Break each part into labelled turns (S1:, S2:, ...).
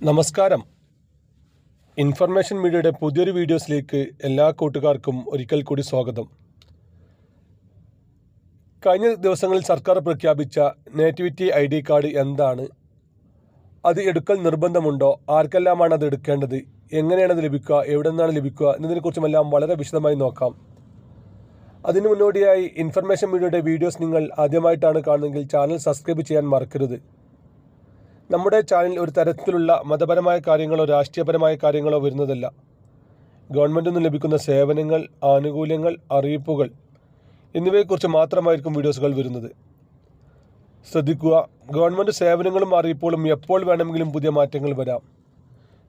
S1: നമസ്കാരം. ഇൻഫർമേഷൻ മീഡിയയുടെ പുതിയൊരു വീഡിയോസിലേക്ക് എല്ലാ കൂട്ടുകാർക്കും ഒരിക്കൽ കൂടി സ്വാഗതം. കഴിഞ്ഞ ദിവസങ്ങളിൽ സർക്കാർ പ്രഖ്യാപിച്ച നേറ്റിവിറ്റി ID കാർഡ് എന്താണ്, അത് എടുക്കൽ നിർബന്ധമുണ്ടോ, ആർക്കെല്ലാമാണ് അത് എടുക്കേണ്ടത്, എങ്ങനെയാണ് അത് ലഭിക്കുക, എവിടെ നിന്നാണ് ലഭിക്കുക എന്നതിനെക്കുറിച്ചുമെല്ലാം വളരെ വിശദമായി നോക്കാം. അതിനു മുന്നോടിയായി ഇൻഫർമേഷൻ മീഡിയയുടെ വീഡിയോസ് നിങ്ങൾ ആദ്യമായിട്ടാണ് കാണുന്നതെങ്കിൽ ചാനൽ സബ്സ്ക്രൈബ് ചെയ്യാൻ മറക്കരുത്. നമ്മുടെ ചാനൽ ഒരു തരത്തിലുള്ള മതപരമായ കാര്യങ്ങളോ രാഷ്ട്രീയപരമായ കാര്യങ്ങളോ വരുന്നതല്ല. ഗവൺമെൻറ്റിൽ നിന്ന് ലഭിക്കുന്ന സേവനങ്ങൾ, ആനുകൂല്യങ്ങൾ, അറിയിപ്പുകൾ എന്നിവയെക്കുറിച്ച് മാത്രമായിരിക്കും വീഡിയോസുകൾ വരുന്നത്. ശ്രദ്ധിക്കുക, ഗവൺമെൻറ് സേവനങ്ങളും അറിയിപ്പുകളും എപ്പോൾ വേണമെങ്കിലും പുതിയ മാറ്റങ്ങൾ വരാം.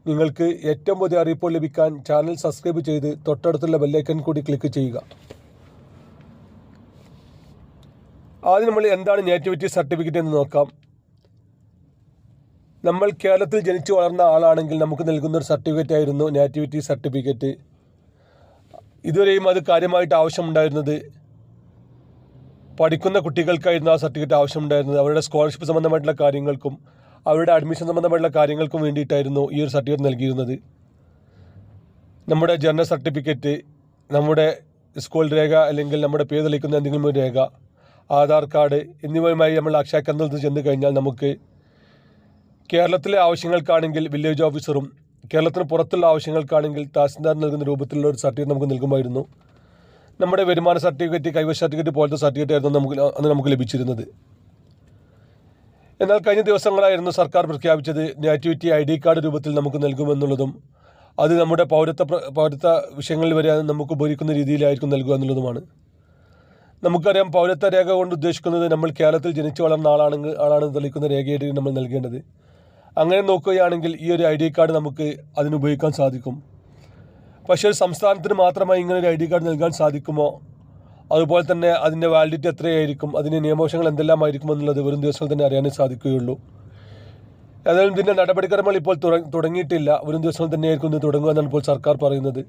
S1: നിങ്ങൾക്ക് ഏറ്റവും പുതിയ അറിയിപ്പുകൾ ലഭിക്കാൻ ചാനൽ സബ്സ്ക്രൈബ് ചെയ്ത് തൊട്ടടുത്തുള്ള ബെല്ലൈക്കൺ കൂടി ക്ലിക്ക് ചെയ്യുക. ആദ്യം നമ്മൾ എന്താണ് നേറ്റിവിറ്റി സർട്ടിഫിക്കറ്റ് എന്ന് നോക്കാം. നമ്മൾ കേരളത്തിൽ ജനിച്ചു വളർന്ന ആളാണെങ്കിൽ നമുക്ക് നൽകുന്ന ഒരു സർട്ടിഫിക്കറ്റ് ആയിരുന്നു നേറ്റിവിറ്റി സർട്ടിഫിക്കറ്റ്. ഇതുവരെയും അത് കാര്യമായിട്ട് ആവശ്യമുണ്ടായിരുന്നത് പഠിക്കുന്ന കുട്ടികൾക്കായിരുന്നു ആ സർട്ടിഫിക്കറ്റ് ആവശ്യമുണ്ടായിരുന്നത്. അവരുടെ സ്കോളർഷിപ്പ് സംബന്ധമായിട്ടുള്ള കാര്യങ്ങൾക്കും അവരുടെ അഡ്മിഷൻ സംബന്ധമായിട്ടുള്ള കാര്യങ്ങൾക്കും വേണ്ടിയിട്ടായിരുന്നു ഈ ഒരു സർട്ടിഫിക്കറ്റ് നൽകിയിരുന്നത്. നമ്മുടെ ജനന സർട്ടിഫിക്കറ്റ്, നമ്മുടെ സ്കൂൾ രേഖ അല്ലെങ്കിൽ നമ്മുടെ പേര് തെളിയിക്കുന്ന എന്തെങ്കിലും ഒരു രേഖ, ആധാർ കാർഡ് എന്നിവയുമായി നമ്മൾ അക്ഷയ കേന്ദ്രത്തിൽ ചെന്ന് കഴിഞ്ഞാൽ നമുക്ക് കേരളത്തിലെ ആവശ്യങ്ങൾക്കാണെങ്കിൽ വില്ലേജ് ഓഫീസറും കേരളത്തിന് പുറത്തുള്ള ആവശ്യങ്ങൾക്കാണെങ്കിൽ തഹസിൽദാർ നൽകുന്ന രൂപത്തിലുള്ള ഒരു സർട്ടിഫിക്കറ്റ് നമുക്ക് നൽകുമായിരുന്നു. നമ്മുടെ വരുമാന സർട്ടിഫിക്കറ്റ്, കൈവശ സർട്ടിഫിക്കറ്റ് പോലത്തെ സർട്ടിഫിക്കറ്റ് ആയിരുന്നു നമുക്ക് ലഭിച്ചിരുന്നത്. എന്നാൽ കഴിഞ്ഞ ദിവസങ്ങളായിരുന്നു സർക്കാർ പ്രഖ്യാപിച്ചത് നേറ്റിവിറ്റി ID കാർഡ് രൂപത്തിൽ നമുക്ക് നൽകുമെന്നുള്ളതും അത് നമ്മുടെ പൗരത്വ വിഷയങ്ങളിൽ വരെ നമുക്ക് ഉപകരിക്കുന്ന രീതിയിലായിരിക്കും നൽകുക എന്നുള്ളതുമാണ്. നമുക്കറിയാം, പൗരത്വ രേഖ കൊണ്ട് ഉദ്ദേശിക്കുന്നത് നമ്മൾ കേരളത്തിൽ ജനിച്ചു വളർന്ന ആളാണെന്ന് തെളിയിക്കുന്ന രേഖയായിട്ട് നമ്മൾ നൽകേണ്ടത്. അങ്ങനെ നോക്കുകയാണെങ്കിൽ ഈ ഒരു ID കാർഡ് നമുക്ക് അതിന് ഉപയോഗിക്കാൻ സാധിക്കും. പക്ഷേ ഒരു സംസ്ഥാനത്തിന് മാത്രമായി ഇങ്ങനെ ഒരു ID കാർഡ് നൽകാൻ സാധിക്കുമോ, അതുപോലെ തന്നെ അതിൻ്റെ വാലിഡിറ്റി എത്രയായിരിക്കും, അതിൻ്റെ നിയമവശങ്ങൾ എന്തെല്ലാമായിരിക്കും എന്നുള്ളത് വരും ദിവസങ്ങൾ തന്നെ അറിയാനേ സാധിക്കുകയുള്ളൂ. ഏതായാലും ഇതിൻ്റെ നടപടിക്രമങ്ങൾ ഇപ്പോൾ തുടങ്ങിയിട്ടില്ല. വരും ദിവസങ്ങൾ തന്നെയായിരിക്കും ഇത് തുടങ്ങുക എന്നാണ് ഇപ്പോൾ സർക്കാർ പറയുന്നത്.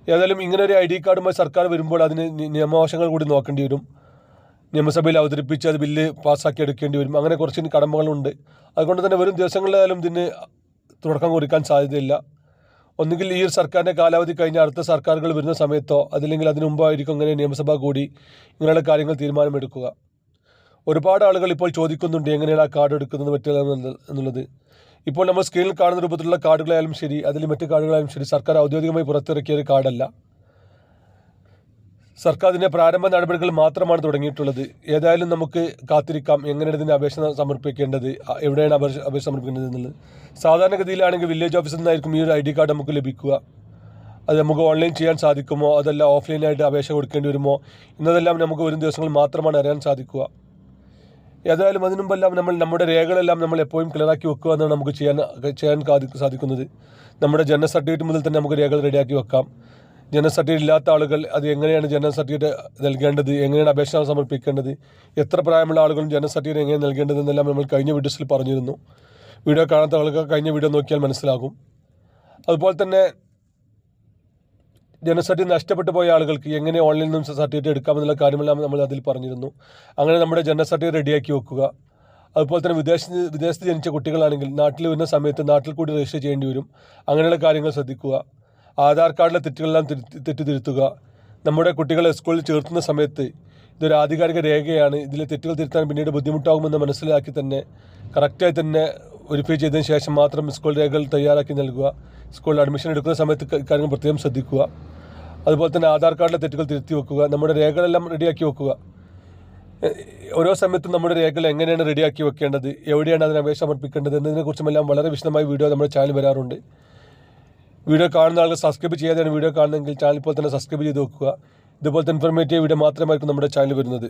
S1: ഏതായാലും ഇങ്ങനെ ഒരു ID കാർഡുമായി സർക്കാർ വരുമ്പോൾ അതിന് നിയമവശങ്ങൾ കൂടി നോക്കേണ്ടി വരും. നിയമസഭയിൽ അവതരിപ്പിച്ച് അത് ബില്ല് പാസ്സാക്കി എടുക്കേണ്ടി വരും. അങ്ങനെ കുറച്ച് കടമകളുണ്ട്. അതുകൊണ്ട് തന്നെ വരും ദിവസങ്ങളിലായാലും ഇതിന് തുടക്കം കുറിക്കാൻ സാധ്യതയില്ല. ഒന്നുകിൽ ഈ ഒരു സർക്കാരിൻ്റെ കാലാവധി കഴിഞ്ഞ അടുത്ത സർക്കാരുകൾ വരുന്ന സമയത്തോ അതല്ലെങ്കിൽ അതിനു മുമ്പായിരിക്കും അങ്ങനെ നിയമസഭ കൂടി ഇങ്ങനെയുള്ള കാര്യങ്ങൾ തീരുമാനമെടുക്കുക. ഒരുപാട് ആളുകൾ ഇപ്പോൾ ചോദിക്കുന്നുണ്ട് എങ്ങനെയാണ് ആ കാർഡ് എടുക്കുന്നത് പറ്റുക എന്നുള്ളത്. ഇപ്പോൾ നമ്മൾ സ്ക്രീനിൽ കാണുന്ന രൂപത്തിലുള്ള കാർഡുകളായാലും ശരി, അതിൽ മറ്റ് കാർഡുകളായാലും ശരി, സർക്കാർ ഔദ്യോഗികമായി പുറത്തിറക്കിയ ഒരു കാർഡല്ല. സർക്കാർ ഇതിൻ്റെ പ്രാരംഭ നടപടികൾ മാത്രമാണ് തുടങ്ങിയിട്ടുള്ളത്. ഏതായാലും നമുക്ക് കാത്തിരിക്കാം എങ്ങനെയാണ് ഇതിൻ്റെ അപേക്ഷ സമർപ്പിക്കേണ്ടത്, എവിടെയാണ് അപേക്ഷ സമർപ്പിക്കേണ്ടത് എന്നുള്ളത്. സാധാരണഗതിയിലാണെങ്കിൽ വില്ലേജ് ഓഫീസിൽ നിന്നായിരിക്കും ഈ ഒരു ID കാർഡ് നമുക്ക് ലഭിക്കുക. അത് നമുക്ക് ഓൺലൈൻ ചെയ്യാൻ സാധിക്കുമോ അതല്ല ഓഫ്ലൈനായിട്ട് അപേക്ഷ കൊടുക്കേണ്ടി വരുമോ എന്നതെല്ലാം നമുക്ക് വരും ദിവസങ്ങളിൽ മാത്രമാണ് അറിയാൻ സാധിക്കുക. ഏതായാലും അതിനുമ്പെല്ലാം നമ്മുടെ രേഖകളെല്ലാം നമ്മൾ എപ്പോഴും ക്ലിയറാക്കി വെക്കുക എന്നാണ് നമുക്ക് ചെയ്യാൻ സാധിക്കുന്നത്. നമ്മുടെ ജനന സർട്ടിഫിക്കറ്റ് മുതൽ തന്നെ നമുക്ക് രേഖകൾ റെഡിയാക്കി വെക്കാം. ജനന സർട്ടിഫിക്കറ്റ് ഇല്ലാത്ത ആളുകൾ അത് എങ്ങനെയാണ് ജനന സർട്ടിഫിക്കറ്റ് നൽകേണ്ടത്, എങ്ങനെയാണ് അപേക്ഷ സമർപ്പിക്കേണ്ടത്, എത്ര പ്രായമുള്ള ആളുകളും ജനന സർട്ടിഫിക്കറ്റ് എങ്ങനെ നൽകേണ്ടത് എന്നെല്ലാം നമ്മൾ കഴിഞ്ഞ വീഡിയോസിൽ പറഞ്ഞിരുന്നു. വീഡിയോ കാണാത്ത ആളുകൾ കഴിഞ്ഞ വീഡിയോ നോക്കിയാൽ മനസ്സിലാകും. അതുപോലെ തന്നെ ജനന സർട്ടിഫിക്കറ്റ് നഷ്ടപ്പെട്ടു പോയ ആളുകൾക്ക് എങ്ങനെ ഓൺലൈനിൽ നിന്നും സർട്ടിഫിക്കറ്റ് എടുക്കാമെന്നുള്ള കാര്യമെല്ലാം നമ്മൾ അതിൽ പറഞ്ഞിരുന്നു. അങ്ങനെ നമ്മുടെ ജനന സർട്ടിഫിക്കറ്റ് റെഡിയാക്കി വെക്കുക. അതുപോലെ തന്നെ വിദേശത്ത് ജനിച്ച കുട്ടികളാണെങ്കിൽ നാട്ടിൽ വരുന്ന സമയത്ത് നാട്ടിൽ കൂടി രജിസ്റ്റർ ചെയ്യേണ്ടി വരും. അങ്ങനെയുള്ള കാര്യങ്ങൾ ശ്രദ്ധിക്കുക. ആധാർ കാർഡിലെ തെറ്റുകളെല്ലാം തിരുത്തുക. നമ്മുടെ കുട്ടികളെ സ്കൂളിൽ ചേർത്തുന്ന സമയത്ത് ഇതൊരു ആധികാരിക രേഖയാണ്, ഇതിലെ തെറ്റുകൾ തിരുത്താൻ പിന്നീട് ബുദ്ധിമുട്ടാകുമെന്ന് മനസ്സിലാക്കി തന്നെ കറക്റ്റായി തന്നെ വെരിഫൈ ചെയ്തതിന് ശേഷം മാത്രം സ്കൂൾ രേഖകൾ തയ്യാറാക്കി നൽകുക. സ്കൂളിൽ അഡ്മിഷൻ എടുക്കുന്ന സമയത്ത് കാര്യങ്ങൾ പ്രത്യേകം ശ്രദ്ധിക്കുക. അതുപോലെ തന്നെ ആധാർ കാർഡിലെ തെറ്റുകൾ തിരുത്തി വെക്കുക. നമ്മുടെ രേഖകളെല്ലാം റെഡിയാക്കി വെക്കുക. ഓരോ സമയത്തും നമ്മുടെ രേഖകൾ എങ്ങനെയാണ് റെഡിയാക്കി വെക്കേണ്ടത്, എവിടെയാണ് അതിന് അപേക്ഷ സമർപ്പിക്കേണ്ടത് എന്നതിനെക്കുറിച്ചുമെല്ലാം വളരെ വിശദമായ വീഡിയോ നമ്മുടെ ചാനൽ വരാറുണ്ട്. വീഡിയോ കാണുന്ന ആളുകൾ സബ്സ്ക്രൈബ് ചെയ്യാതെയാണ് വീഡിയോ കാണുന്നതെങ്കിൽ ചാനൽ ഇപ്പോൾ തന്നെ സബ്സ്ക്രൈബ് ചെയ്ത് വെക്കുക. ഇതുപോലത്തെ ഇൻഫോർമേറ്റീവ് വീഡിയോ മാത്രമായിരിക്കും നമ്മുടെ ചാനൽ വരുന്നത്.